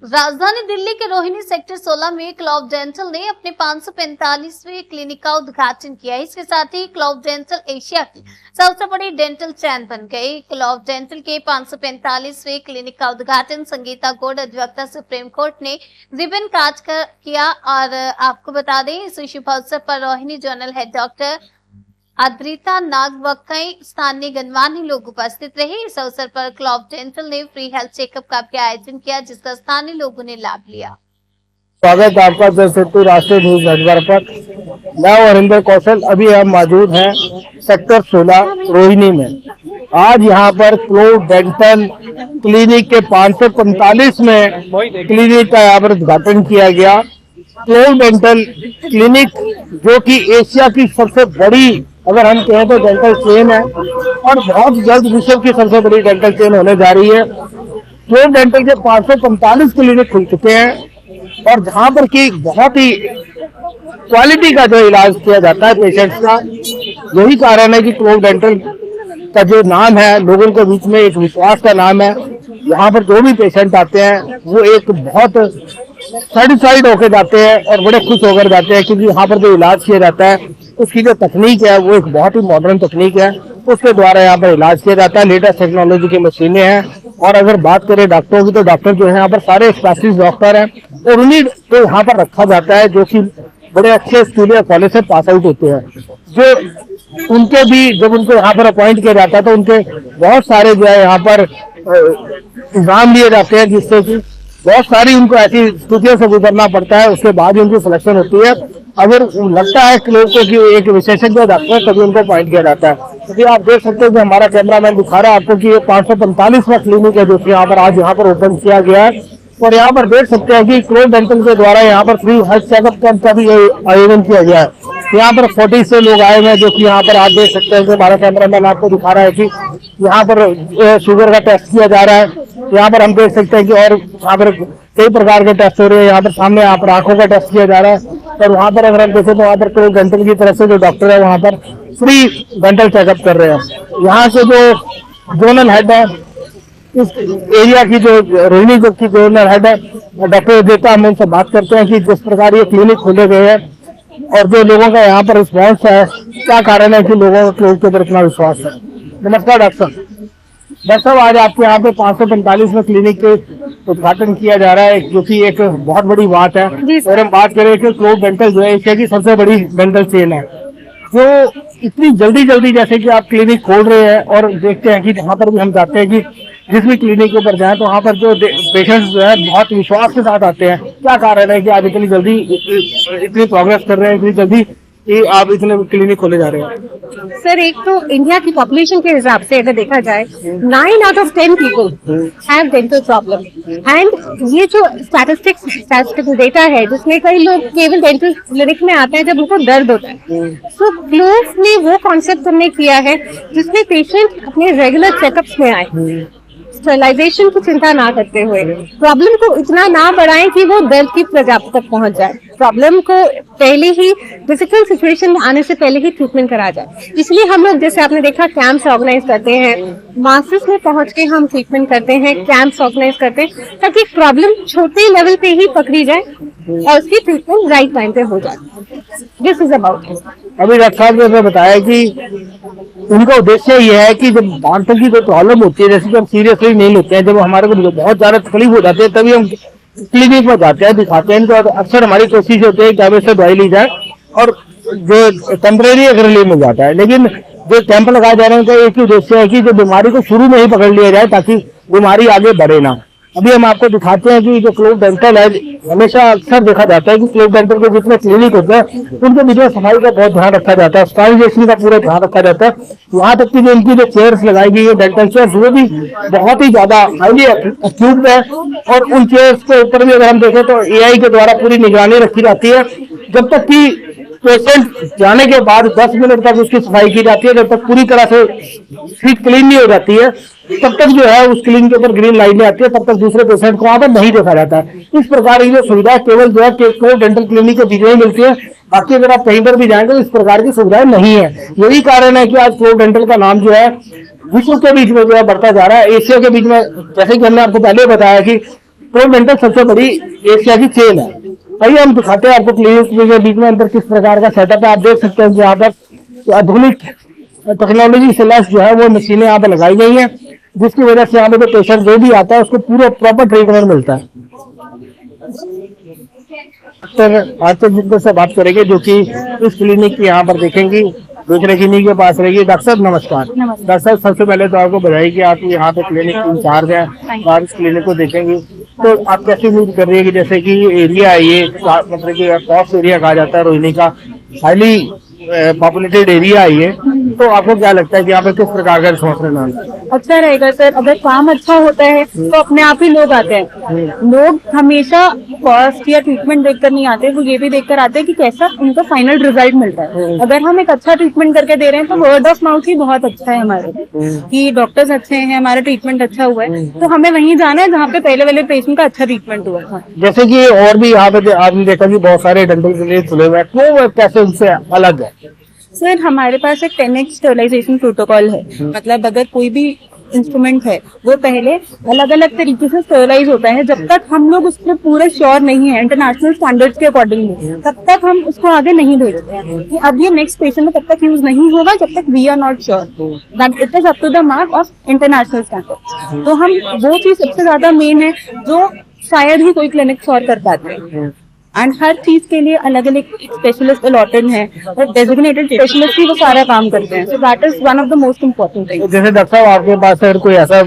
राजधानी दिल्ली के रोहिणी सेक्टर 16 में क्लाउड डेंटल ने अपने 545वें क्लिनिक का उद्घाटन किया। इसके साथ ही क्लाउड डेंटल एशिया की सबसे बड़ी डेंटल चैन बन गई। क्लाउड डेंटल के 545वें क्लिनिक का उद्घाटन संगीता गौड़, अधिवक्ता सुप्रीम कोर्ट ने रिबन काट कर किया। और आपको बता दें, इस शुभ अवसर पर Rohini zonal head doctor Adrita नाग व कई स्थानीय गणमान्य लोग उपस्थित रहे। इस अवसर पर क्लाउड डेंटल ने फ्री हेल्थ चेकअप का भी आयोजन किया, जिसका स्थानीय लोगों ने लाभ लिया। स्वागत है आपका जनशक्ति राष्ट्रीय न्यूज नेटवर्क पर। मैं हरिंदर कौशल, अभी हम मौजूद हैं सेक्टर 16 रोहिणी में। आज यहाँ पर क्लाउड डेंटल क्लिनिक के 545 में क्लिनिक का यहाँ पर उद्घाटन किया गया। क्लाउड डेंटल क्लिनिक जो कि एशिया की सबसे बड़ी, अगर हम कहें तो डेंटल चेन है और बहुत जल्द विश्व की सबसे बड़ी डेंटल चेन होने जा रही है। क्लाउड डेंटल के 545 क्लिनिक खुल चुके हैं और जहां पर की बहुत ही क्वालिटी का जो इलाज किया जाता है पेशेंट्स का। यही कारण है कि क्लाउड डेंटल का जो नाम है लोगों के बीच में एक विश्वास का नाम है। यहाँ पर जो भी पेशेंट आते हैं वो एक बहुत सेटिस्फाइड होकर जाते हैं और बड़े खुश होकर जाते हैं, क्योंकि यहाँ पर जो इलाज किया जाता है उसकी जो तकनीक है वो एक बहुत ही मॉडर्न तकनीक है। उसके द्वारा यहाँ पर इलाज किया जाता है। लेटेस्ट टेक्नोलॉजी की मशीनें हैं। और अगर बात करें डॉक्टरों की, तो डॉक्टर जो है यहाँ पर सारे स्पेशलिस्ट डॉक्टर हैं और उन्हीं को यहाँ पर रखा जाता है जो कि बड़े अच्छे स्कूल या कॉलेज से पास आउट होते हैं। जो उनके भी जब उनको यहाँ पर अपॉइंट किया जाता है तो उनके बहुत सारे जो है यहाँ पर एग्जाम लिए जाते हैं, जिससे कि बहुत सारी उनको ऐसी स्थितियों से गुजरना पड़ता है। उसके बाद ही उनकी सिलेक्शन होती है। अगर लगता है कि लोगों को एक विशेषज्ञ डॉक्टर है तभी उनको अपॉइंट किया जाता है। क्योंकि आप देख सकते हैं कि हमारा कैमरामैन दिखा रहा है आपको कि ये 545वां क्लिनिक है जो कि यहाँ पर आज यहाँ पर ओपन किया गया है। और यहाँ पर देख सकते हैं कि क्लाउड डेंटल के द्वारा यहाँ पर फ्री हेल्थ चेकअप कैंप का भी आयोजन किया गया है। यहाँ पर 40 से लोग आए हुए हैं, जो कि यहाँ पर आप देख सकते हैं कि हमारा कैमरामैन आपको दिखा रहा है कि यहाँ पर शुगर का टेस्ट किया जा रहा है। यहाँ पर हम देख सकते हैं कि और यहाँ पर कई प्रकार के टेस्ट हो रहे हैं। यहाँ पर सामने यहाँ पर आंखों का टेस्ट किया जा रहा है। और वहाँ पर अगर हम देखें तो वहाँ पर क्लाउड डेंटल की तरफ से जो डॉक्टर है वहाँ पर फ्री डेंटल चेकअप कर रहे हैं। यहाँ से जो जोनल हेड है इस एरिया की, जो रोहिणी की जोनल हेड है डॉक्टर अद्रिता, हम उनसे बात करते हैं कि जिस प्रकार ये क्लिनिक खोले गए हैं और जो लोगों का यहाँ पर रिस्पॉन्स है, क्या कारण है कि लोगों का क्लाउड के ऊपर इतना विश्वास है। नमस्कार डॉक्टर साहब, आज आपके यहाँ पे 545 में क्लिनिक के उद्घाटन किया जा रहा है, जो कि एक बहुत बड़ी बात है। और हम बात करें कि क्लाउड डेंटल जो है एशिया की सबसे बड़ी डेंटल चेन है, जो इतनी जल्दी जैसे कि आप क्लिनिक खोल रहे हैं और देखते हैं कि जहाँ पर भी हम जाते हैं कि जिस भी क्लिनिक के ऊपर जाए तो वहाँ पर जो पेशेंट्स जो है बहुत विश्वास के साथ आते हैं। क्या कारण है कि आप इतनी जल्दी इतनी प्रोग्रेस कर रहे हैं, इतनी जल्दी कि आप इतने क्लिनिक खोले जा रहे हैं? सर, एक तो इंडिया की पॉपुलेशन के हिसाब से अगर देखा जाए 9 out of 10 people have dental problem. And ये जो स्टैटिस्टिकल डेटा है जिसमें कई लोग केवल डेंटल क्लिनिक में आते हैं जब उनको दर्द होता है। सो क्लोज ने वो कॉन्सेप्ट हमने किया है जिसमें पेशेंट अपने रेगुलर चेकअप्स में आए, स्टरलाइजेशन की चिंता ना करते हुए, प्रॉब्लम को इतना ना बढ़ाएं कि वो दर्द की प्रजाति तक पहुंच जाए। प्रॉब्लम को पहले ही डिफिकल्ट सिचुएशन में आने से पहले ही ट्रीटमेंट करा जाए। इसलिए हम लोग, जैसे आपने देखा, कैंप्स ऑर्गेनाइज करते हैं, मासेस में पहुंच के हम ट्रीटमेंट करते हैं, कैंप्स ऑर्गेनाइज करते हैं ताकि प्रॉब्लम छोटे लेवल पे ही पकड़ी जाए और उसकी ट्रीटमेंट राइट टाइम पे हो जाए। This is about. अभी डॉक्टर साहब ने बताया कि उनका उद्देश्य ये है कि जब दांतों की कोई प्रॉब्लम होती है, जैसे कि हम सीरियसली नहीं लेते हैं, जब हमारे को बहुत ज्यादा तकलीफ हो जाती है तभी हम क्लिनिक में जाते हैं, दिखाते हैं। तो अक्सर हमारी कोशिश होती है कि हमें से दवाई ली जाए और जो टेम्परेरी अगर रिलीफ मिल जाता है। लेकिन जो कैंप लगाए जा रहे हैं उनका एक ही उद्देश्य है कि जो बीमारी को शुरू में ही पकड़ लिया जाए ताकि बीमारी आगे बढ़े ना। अभी हम आपको दिखाते हैं कि जो क्लाउड डेंटल है, हमेशा अक्सर देखा जाता है कि क्लाउड डेंटल के जितने क्लिनिक होते हैं उनके बीच में सफाई का बहुत ध्यान रखा जाता है, स्टरलाइजेशन का पूरा ध्यान रखा जाता है। वहां तक कि जो इनकी जो चेयर्स लगाई गई है डेंटल चेयर्स, वो भी बहुत ही ज्यादा हाईली एक्यूट है। और उन चेयर्स के ऊपर भी अगर हम देखें तो AI के द्वारा पूरी निगरानी रखी जाती है। जब तक कि पेशेंट जाने के बाद 10 मिनट तक उसकी सफाई की जाती है, जब तक पूरी तरह से सीट क्लीन नहीं हो जाती है तब तक जो है उस क्लीन के ऊपर ग्रीन लाइट आती है, तब तक दूसरे पेशेंट को वहां पर नहीं देखा जाता है। इस प्रकार की जो सुविधा केवल जो है क्लाउड डेंटल क्लिनिक के बीच में मिलती है, बाकी अगर आप कहीं पर भी जाएंगे तो इस प्रकार की सुविधाएं नहीं है। यही कारण है कि आज क्लाउड डेंटल का नाम जो है विश्व के बीच में जो है बढ़ता जा रहा है। एशिया के बीच में, जैसे कि हमने आपको पहले बताया कि क्लोव डेंटल सबसे बड़ी एशिया की चेन है। आइए हम दिखाते हैं आपको क्लिनिक के बीच में अंदर किस प्रकार का सेटअप है। आप देख सकते हैं कि यहाँ पर आधुनिक टेक्नोलॉजी से लैस जो है वो मशीनें यहाँ पे लगाई गई हैं, जिसकी वजह से यहाँ पे जो पेशेंट जो भी आता है उसको पूरा प्रॉपर ट्रीटमेंट मिलता है। डॉक्टर आज जिनको से बात करेंगे जो कि इस क्लिनिक की यहाँ पर देखेंगी, दूसरे क्लिनिक के पास रहेगी। डॉक्टर साहब नमस्कार। डॉक्टर साहब सबसे पहले तो आपको बधाई कि आप यहाँ पे क्लिनिक इंचार्ज हैं और इस क्लिनिक को देखेंगी, तो आप कैसे उम्मीद कर रही है कि जैसे कि एरिया है ये मतलब कि पॉश एरिया कहा जाता है रोहिणी का, हाईली पॉपुलेटेड एरिया है ये, तो आपको क्या लगता है कि यहाँ पे किस प्रकार का रिस्पॉन्स रहना है? अच्छा रहेगा सर। अगर काम अच्छा होता है तो अपने आप ही लोग आते हैं। लोग हमेशा कॉस्ट या ट्रीटमेंट देखकर नहीं आते, वो ये भी देखकर आते हैं कि कैसा उनका फाइनल रिजल्ट मिलता है। अगर हम एक अच्छा ट्रीटमेंट करके दे रहे हैं तो वर्ड ऑफ माउथ ही बहुत अच्छा है हमारे, कि डॉक्टर्स अच्छे हैं, हमारा ट्रीटमेंट अच्छा हुआ है, तो हमें वहीं जाना है जहाँ पे पहले वाले पेशेंट का अच्छा ट्रीटमेंट हुआ था। जैसे कि और भी यहाँ पे आपने देखा कि बहुत सारे डेंटल क्लिनिक खुले हुए हैं, तो वो कैसे उनसे अलग है? सर हमारे पास एक 10x स्टरलाइजेशन प्रोटोकॉल है। मतलब अगर कोई भी इंस्ट्रूमेंट है वो पहले अलग अलग तरीके से स्टरलाइज होता है। जब तक हम लोग उसमें पूरे श्योर नहीं है इंटरनेशनल स्टैंडर्ड्स के अकॉर्डिंग, तब तक हम उसको आगे नहीं भेजते हैं कि अब ये नेक्स्ट पेशेंट में तब तक यूज नहीं होगा जब तक we are not sure that it is up to the mark of international standards. तो हम वो चीज सबसे ज्यादा मेन है जो शायद ही कोई क्लिनिक श्योर कर पाते हैं। एंड हर चीज के लिए अलग अलग स्पेशलिस्ट अलॉटेड हैं और डेजिग्नेटेड स्पेशलिस्ट ही वो सारा काम करते हैं। So that is one of the most important thing. जैसे डॉक्टर साहब आपके पास अगर कोई ऐसा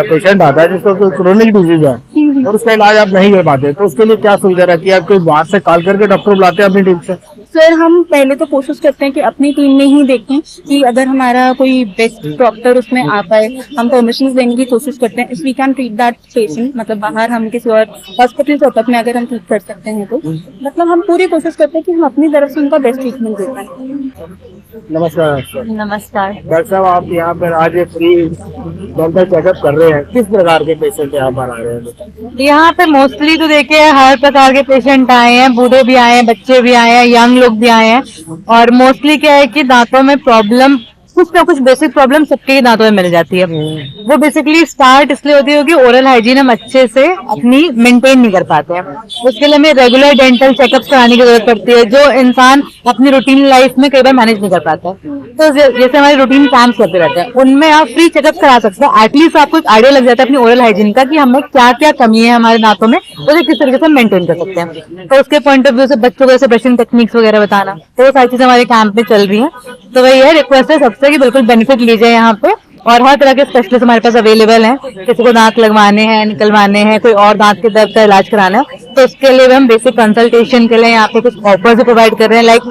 पेशेंट आता है जिसको कोई क्रोनिक डिजीज है और उसका इलाज आप नहीं कर पाते, तो उसके लिए क्या सुविधा रहती है? आप कोई बाहर से कॉल करके डॉक्टर बुलाते हैं अपनी टीम से? सर हम पहले तो कोशिश करते हैं कि अपनी टीम में ही देखें कि अगर हमारा कोई बेस्ट डॉक्टर उसमें आ पाए, हम परमिशन देने की कोशिश करते हैं। If we can treat that patient, मतलब बाहर हम किसी और हॉस्पिटल सेटअप में अगर हम ट्रीट कर सकते हैं तो मतलब हम पूरी कोशिश करते हैं कि हम अपनी तरफ से उनका बेस्ट ट्रीटमेंट दे पाएं। नमस्कार डॉक्टर। नमस्कार। डॉक्टर साहब आप यहाँ पर आज एक फ्री डेंटल चेकअप कर रहे हैं, किस प्रकार के पेशेंट यहाँ पर आ रहे हैं? यहाँ पे मोस्टली तो देखिए हर प्रकार के पेशेंट आए हैं, बूढ़े भी आए हैं, बच्चे भी आए हैं, यंग लोग भी आए हैं। और मोस्टली क्या है कि दांतों में प्रॉब्लम, कुछ ना कुछ बेसिक प्रॉब्लम सबके दांतों में मिल जाती है। वो बेसिकली स्टार्ट इसलिए होती है कि ओरल हाइजीन हम अच्छे से अपनी मेंटेन नहीं कर पाते हैं। उसके लिए हमें रेगुलर डेंटल चेकअप्स कराने की जरूरत पड़ती है, जो इंसान अपनी रूटीन लाइफ में कई बार मैनेज नहीं कर पाता है। तो जैसे हमारे रूटीन कैंप्स होते रहते हैं, उनमें आप फ्री चेकअप करा सकते हैं। एटलीस्ट आपको एक आइडिया लग जाता है अपनी ओरल हाइजीन का कि हमें क्या क्या कमी है हमारे दांतों में, उसे किस तरीके से मेंटेन कर सकते हैं। तो उसके पॉइंट ऑफ व्यू से बच्चों को जैसे ब्रशिंग टेक्निक्स वगैरह बताना, तो वो सारी चीजें हमारे कैंप में चल रही है। तो वही है, रिक्वेस्ट है सबसे कि बिल्कुल बेनिफिट लीजिए यहाँ पे। और हर तरह के स्पेशलिस्ट हमारे पास अवेलेबल हैं। किसी को दांत लगवाने हैं, निकलवाने हैं, कोई और दांत के दर्द का इलाज कराना है, तो उसके लिए भी हम बेसिक कंसल्टेशन के लिए यहाँ पे कुछ ऑफर्स भी प्रोवाइड कर रहे हैं। लाइक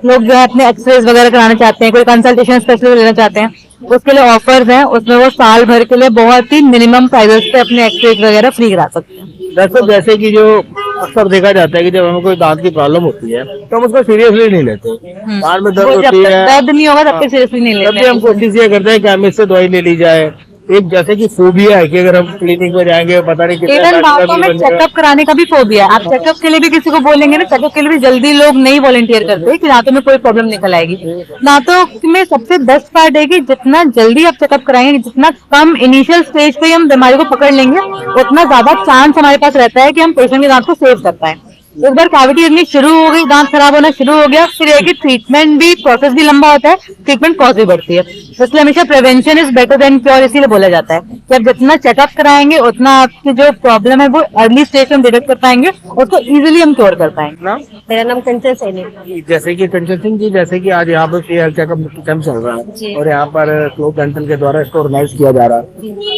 लोग जो है अपने एक्सरेज वगैरह कराना चाहते हैं, कोई कंसल्टेशन स्पेशलिस्ट लेना चाहते हैं, उसके लिए ऑफर्स हैं। उसमें वो साल भर के लिए बहुत ही मिनिमम प्राइसेस पे अपने एक्सरेज वगैरह फ्री करा सकते हैं। दरअसल जैसे कि जो अक्सर देखा जाता है कि जब हमें कोई दांत की प्रॉब्लम होती है तो हम उसको सीरियसली नहीं लेते, दांत में दर्द जब होती तक है, दर्द नहीं होगा तब तक सीरियसली नहीं तब भी लेते हम कोशिश ये करते हैं कि हमें इससे दवाई ले ली जाए। एक जैसे कि फोबिया है कि अगर हम क्लिनिक में जाएंगे पता नहीं कितना इवन पैसा दांतों में बिल बन चेकअप कराने का भी फोबिया है। आप चेकअप के लिए भी किसी को बोलेंगे ना, चेकअप के लिए भी जल्दी लोग नहीं वॉलंटियर करते कि दांतों में कोई प्रॉब्लम निकल आएगी। दांतों में सबसे बेस्ट पार्ट है कि जितना जल्दी आप चेकअप कराएंगे, जितना कम इनिशियल स्टेज पे हम बीमारी को पकड़ लेंगे, उतना ज्यादा चांस हमारे पास रहता है कि हम पेशेंट के दांत को सेव कर पाए। एक बार कैविटी इतनी शुरू हो गई, दांत खराब होना शुरू हो गया, फिर एक ट्रीटमेंट भी प्रोसेस भी लंबा होता है, ट्रीटमेंट कॉस्ट भी बढ़ती है। इसलिए हमेशा prevention is better than cure इसीलिए बोला जाता है कि आप जितना चेकअप कराएंगे उतना आपकी जो प्रॉब्लम है वो अर्ली स्टेज में हम डिटेक्ट कर पाएंगे, उसको इजीली हम क्योर कर पाएंगे। ना? मेरा नाम कंचन सैनी है। जैसे कि कंचन सिंह जी, जैसे कि आज यहाँ पर फ्री हेल्थ चेकअप कैंप चल रहा है और यहाँ पर क्लोव डेंटल के द्वारा इसको ऑर्गेनाइज किया जा रहा है,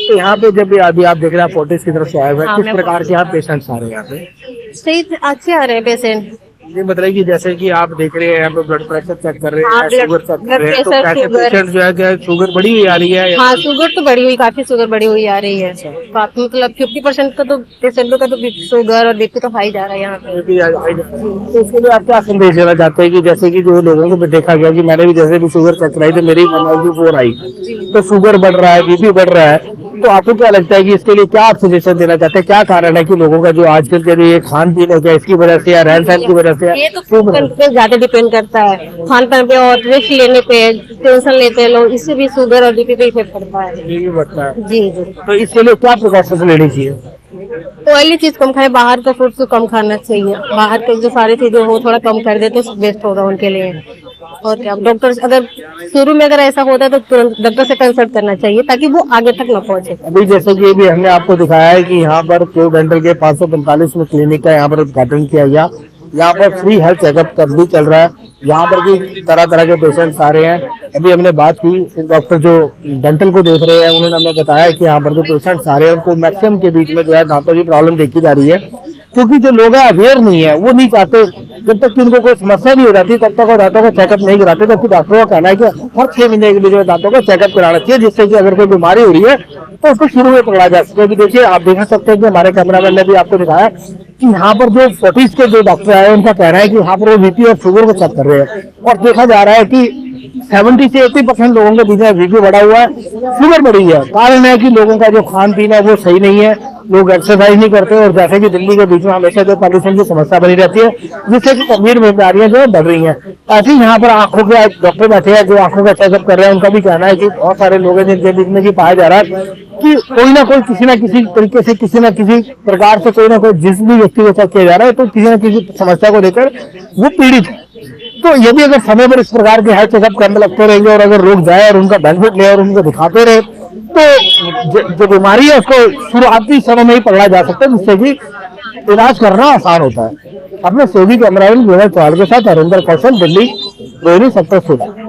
तो यहाँ पे जब भी अभी आप देख रहे हैं फोर्टिस की तरफ से आए हुए हैं, किस प्रकार के यहाँ पेशेंट्स आ रहे हैं यहाँ पे? सही अच्छे आ रहे हैं पेशेंट। ये बताइए कि जैसे कि आप देख रहे हैं यहाँ पे ब्लड प्रेशर चेक कर रहे हैं, हाँ, शुगर चेक कर रहे हैं, तो ब्लड कैसे प्रेशर, पेशेंट जो है क्या शुगर बढ़ी हुई आ रही है? हाँ शुगर तो बढ़ी हुई, काफी शुगर बढ़ी हुई आ रही है। काफी मतलब 50% का तो पेशेंटों का तो शुगर और बीपी तो हाई जा रहा है यहाँ पे। तो इसके लिए आप क्या संदेश देना चाहते हैं कि जैसे कि जो लोगों को भी देखा गया कि मैंने भी जैसे भी शुगर चेक कराई तो मेरी 194 आई, तो शुगर बढ़ रहा है, बीपी बढ़ रहा है, तो आपको क्या लगता है कि इसके लिए क्या आप सजेशन देना चाहते हैं? क्या कारण है कि लोगों का जो आजकल के जो ये खान पीन हो गया इसकी वजह से या रहन सहन की वजह से? ये तो फूड पे ज्यादा डिपेंड करता है, खान पान पे और रिस्क लेने पे, टेंशन लेते हैं लोग, इससे भी शुगर और बीपी पे इफेक्ट पड़ता है। ये भी बढ़ता है, जी जी। तो इसके लिए क्या प्रिकॉशंस लेनी चाहिए? ऑयली चीज कम खाए, बाहर का फूड तो कम खाना चाहिए। बाहर के जो सारी चीजें वो थोड़ा कम कर दे तो बेस्ट होगा उनके लिए। और क्या, डॉक्टर अगर शुरू में अगर ऐसा होता है तो तुरंत डॉक्टर से कंसल्ट करना चाहिए ताकि वो आगे तक न पहुंचे। अभी जैसे कि अभी हमने आपको दिखाया है कि यहाँ पर क्लो डेंटल के 545 क्लिनिक का यहाँ पर उद्घाटन किया गया। यहाँ पर फ्री हेल्थ चेकअप कर भी चल रहा है। यहाँ पर भी तरह तरह के पेशेंट्स आ रहे हैं। अभी हमने बात की डॉक्टर जो डेंटल को देख रहे हैं, उन्होंने हमें बताया कि यहाँ पर जो पेशेंट्स आ रहे हैं उनको मैक्सिमम के बीच में जो है दांतों की प्रॉब्लम देखी जा रही है, क्योंकि जो लोग हैं अवेयर नहीं है, वो नहीं चाहते जब तक कि उनको कोई समस्या नहीं हो जाती तब तक वो दांतों का चेकअप नहीं कराते। जबकि डॉक्टरों का कहना है कि हर 6 महीने के लिए जो है दांतों का चेकअप कराना चाहिए, जिससे कि अगर कोई बीमारी हो रही है तो उसको शुरू में पकड़ा जा सके। अभी देखिए, आप देख सकते हैं कि हमारे कैमरामैन ने भी आपको दिखाया कि यहाँ पर जो 40 के जो डॉक्टर आए उनका कहना है कि यहाँ पर वो बीपी और शुगर को चेक कर रहे हैं, और देखा जा रहा है कि 70 से 80% लोगों के बीच में बीपी बढ़ा हुआ है, शुगर बढ़ी है। कारण है कि लोगों का जो खान पीन है वो सही नहीं है, लोग एक्सरसाइज नहीं करते, और जैसे कि दिल्ली के बीच में हमेशा जो पॉल्यूशन की समस्या बनी रहती है, जिससे कि गंभीर बीमारियां जो है बढ़ रही हैं। ऐसे ही यहाँ पर आंखों के डॉक्टर बैठे हैं जो आंखों का चेकअप कर रहे हैं। उनका भी कहना है कि बहुत सारे लोग हैं जिनके बीच में कि पाया जा रहा है कि कोई ना कोई किसी न किसी तरीके से, किसी न किसी प्रकार से, कोई ना कोई जिस भी व्यक्ति को चेक किया जा रहा है तो किसी न किसी समस्या को लेकर वो पीड़ित है। तो यदि अगर समय पर इस प्रकार के हेल्थ चेकअप करने लगते रहेंगे और अगर लोग जाए और उनका बेनिफिट ले और उनको दिखाते रहे तो जो बीमारी है उसको शुरुआती समय में ही पकड़ा जा सकता है, जिससे कि इलाज करना आसान होता है। अपने सहयोगी कैमरामैन विनय चौहान के साथ हरिंदर कौशल, दिल्ली, रोहिणी सेक्टर 16।